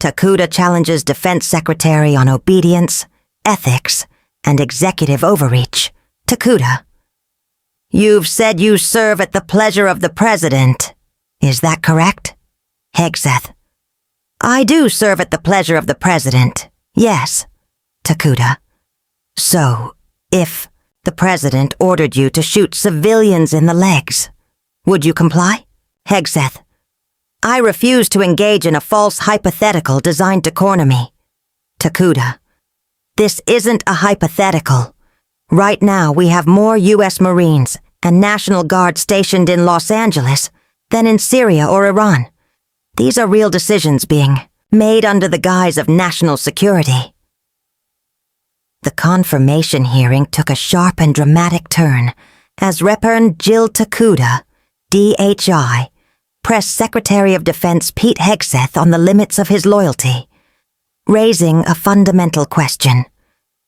Tokuda challenges Defense Secretary on obedience, ethics, and executive overreach. Tokuda: You've said you serve at the pleasure of the President. Is that correct? Hegseth: I do serve at the pleasure of the President, yes. Tokuda: So, if the President ordered you to shoot civilians in the legs, would you comply? Hegseth: I refuse to engage in a false hypothetical designed to corner me. Tokuda: This isn't a hypothetical. Right now we have more U.S. Marines and National Guard stationed in Los Angeles than in Syria or Iran. These are real decisions being made under the guise of national security. The confirmation hearing took a sharp and dramatic turn as Reverend Jill Tokuda, DHI, pressed Secretary of Defense PeteHegseth on the limits of his loyalty, raising a fundamental question.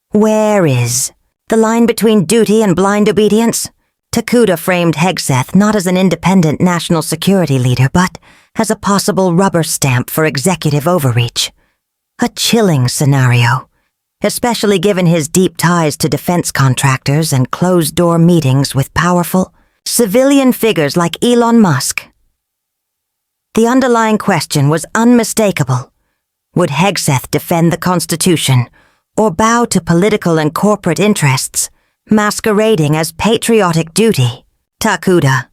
Where is the line between duty and blind obedience? Tokuda framed Hegseth not as an independent national security leader, but as a possible rubber stamp for executive overreach. A chilling scenario, especially given his deep ties to defense contractors and closed-door meetings with powerful, civilian figures like Elon Musk. The underlying question was unmistakable. Would Hegseth defend the Constitution or bow to political and corporate interests, masquerading as patriotic duty? Tokuda: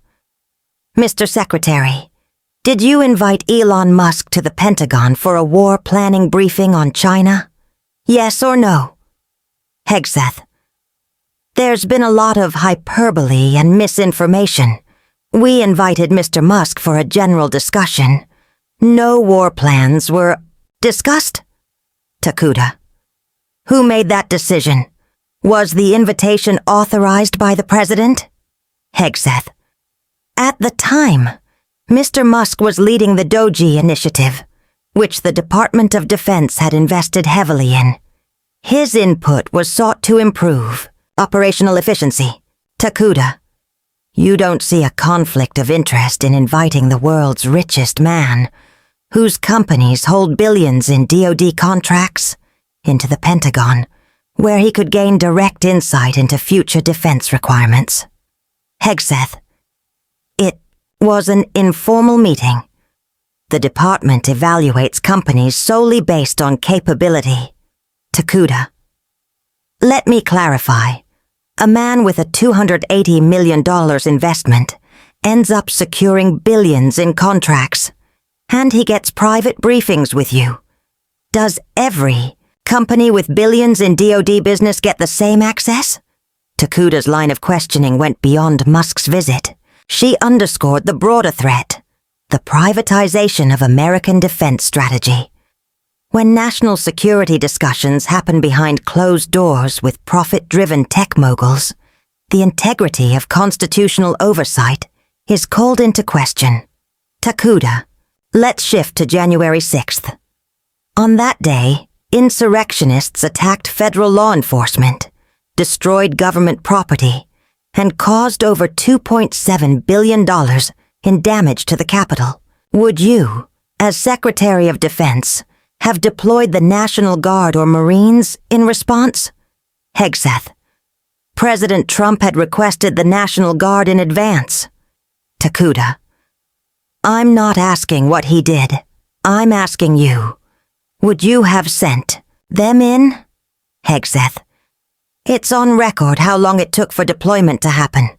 Mr. Secretary, did you invite Elon Musk to the Pentagon for a war planning briefing on China? Yes or no? Hegseth: There's been a lot of hyperbole and misinformation. We invited Mr. Musk for a general discussion. No war plans were discussed? Tokuda: Who made that decision? Was the invitation authorized by the President? Hegseth: At the time, Mr. Musk was leading the Doji initiative, which the Department of Defense had invested heavily in. His input was sought to improve operational efficiency. Tokuda: You don't see a conflict of interest in inviting the world's richest man, whose companies hold billions in DoD contracts, into the Pentagon, where he could gain direct insight into future defense requirements. Hegseth: It was an informal meeting. The department evaluates companies solely based on capability. Tokuda: Let me clarify. A man with a $280 million investment ends up securing billions in contracts, and he gets private briefings with you. Does every company with billions in DoD business get the same access? Tokuda's line of questioning went beyond Musk's visit. She underscored the broader threat, the privatization of American defense strategy. When national security discussions happen behind closed doors with profit-driven tech moguls, the integrity of constitutional oversight is called into question. Tokuda: Let's shift to January 6th. On that day, insurrectionists attacked federal law enforcement, destroyed government property, and caused over $2.7 billion in damage to the Capitol. Would you, as Secretary of Defense, have deployed the National Guard or Marines in response? Hegseth: President Trump had requested the National Guard in advance. Tokuda: I'm not asking what he did. I'm asking you. Would you have sent them in? Hegseth: It's on record how long it took for deployment to happen.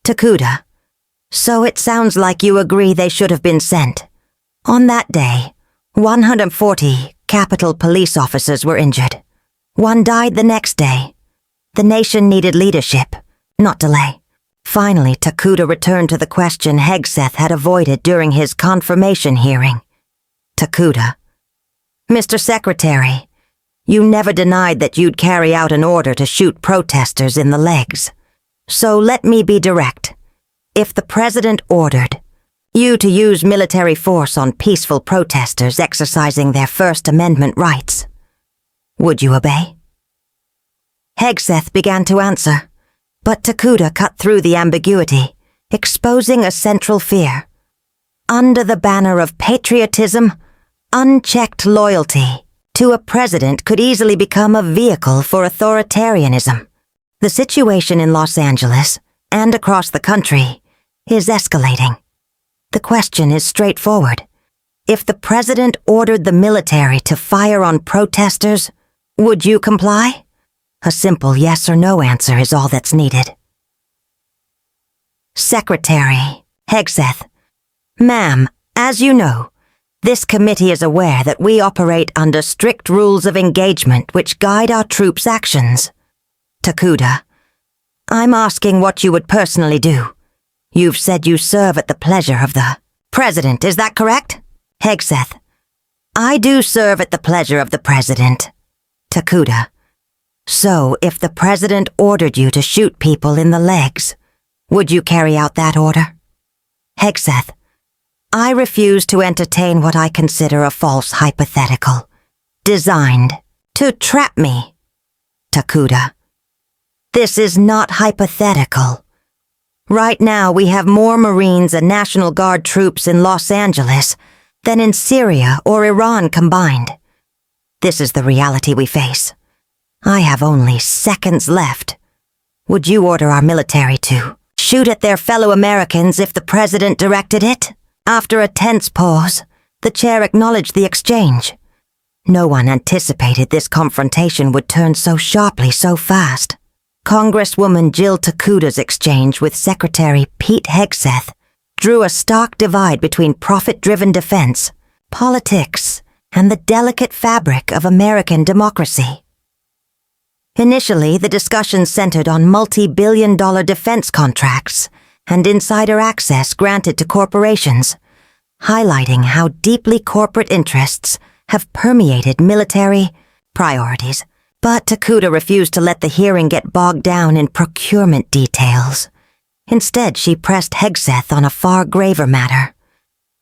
Tokuda: So it sounds like you agree they should have been sent. On that day, 140 Capitol police officers were injured. One died the next day. The nation needed leadership, not delay. Finally, Tokuda returned to the question Hegseth had avoided during his confirmation hearing. Tokuda: Mr. Secretary, you never denied that you'd carry out an order to shoot protesters in the legs. So let me be direct. If the President ordered you to use military force on peaceful protesters exercising their First Amendment rights, would you obey? Hegseth began to answer, but Tokuda cut through the ambiguity, exposing a central fear. Under the banner of patriotism, unchecked loyalty to a president could easily become a vehicle for authoritarianism. The situation in Los Angeles, and across the country, is escalating. The question is straightforward. If the president ordered the military to fire on protesters, would you comply? A simple yes or no answer is all that's needed. Secretary Hegseth. Ma'am, as you know, this committee is aware that we operate under strict rules of engagement which guide our troops' actions. Tokuda. I'm asking what you would personally do. You've said you serve at the pleasure of the president, is that correct? Hegseth. I do serve at the pleasure of the president. Tokuda. So, if the president ordered you to shoot people in the legs, would you carry out that order? Hegseth. I refuse to entertain what I consider a false hypothetical, designed to trap me. Tokuda. This is not hypothetical. Right now we have more Marines and National Guard troops in Los Angeles than in Syria or Iran combined. This is the reality we face. I have only seconds left. Would you order our military to shoot at their fellow Americans if the president directed it? After a tense pause, the chair acknowledged the exchange. No one anticipated this confrontation would turn so sharply so fast. Congresswoman Jill Tokuda's exchange with Secretary PeteHegseth drew a stark divide between profit-driven defense, politics, and the delicate fabric of American democracy. Initially, the discussion centered on multi-billion-dollar defense contracts and insider access granted to corporations, highlighting how deeply corporate interests have permeated military priorities. But Tokuda refused to let the hearing get bogged down in procurement details. Instead, she pressed Hegseth on a far graver matter.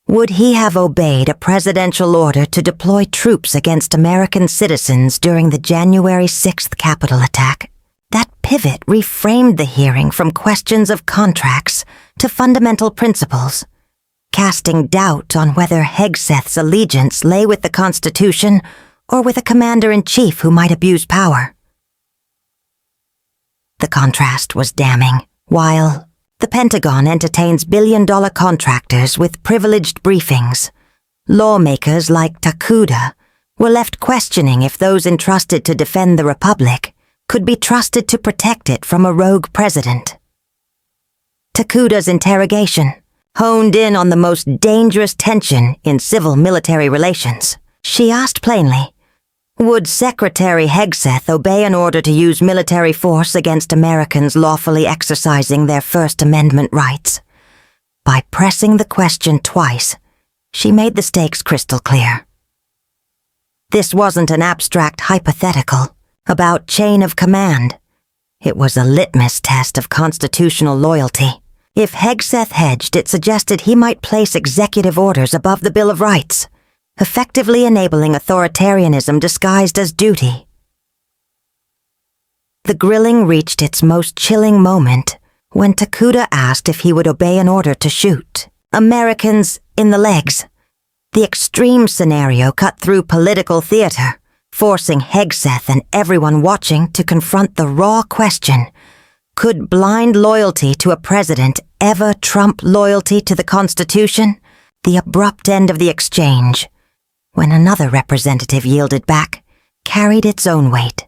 Would he have obeyed a presidential order to deploy troops against American citizens during the January 6th Capitol attack? That pivot reframed the hearing from questions of contracts to fundamental principles, casting doubt on whether Hegseth's allegiance lay with the Constitution or with a commander-in-chief who might abuse power. The contrast was damning. While the Pentagon entertains billion-dollar contractors with privileged briefings, lawmakers like Tokuda were left questioning if those entrusted to defend the Republic could be trusted to protect it from a rogue president. Tokuda's interrogation honed in on the most dangerous tension in civil-military relations. She asked plainly, would Secretary Hegseth obey an order to use military force against Americans lawfully exercising their First Amendment rights? By pressing the question twice, she made the stakes crystal clear. This wasn't an abstract hypothetical about chain of command. It was a litmus test of constitutional loyalty. If Hegseth hedged, it suggested he might place executive orders above the Bill of Rights, effectively enabling authoritarianism disguised as duty. The grilling reached its most chilling moment when Tokuda asked if he would obey an order to shoot Americans in the legs. The extreme scenario cut through political theater, forcing Hegseth and everyone watching to confront the raw question, could blind loyalty to a president ever trump loyalty to the Constitution? The abrupt end of the exchange, when another representative yielded back, carried its own weight.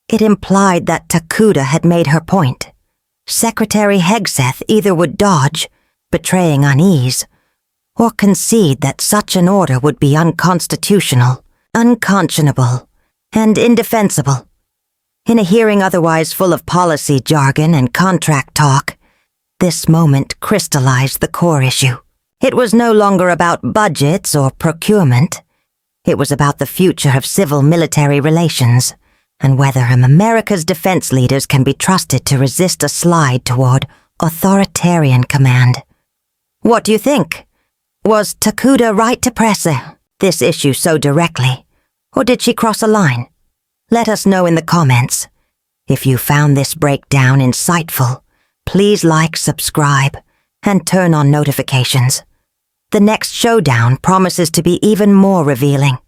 It implied that Tokuda had made her point. Secretary Hegseth either would dodge, betraying unease, or concede that such an order would be unconstitutional, unconscionable, and indefensible. In a hearing otherwise full of policy jargon and contract talk, this moment crystallized the core issue. It was no longer about budgets or procurement. It was about the future of civil-military relations, and whether America's defense leaders can be trusted to resist a slide toward authoritarian command. What do you think? Was Tokuda right to press this issue so directly, or did she cross a line? Let us know in the comments. If you found this breakdown insightful, please like, subscribe, and turn on notifications. The next showdown promises to be even more revealing.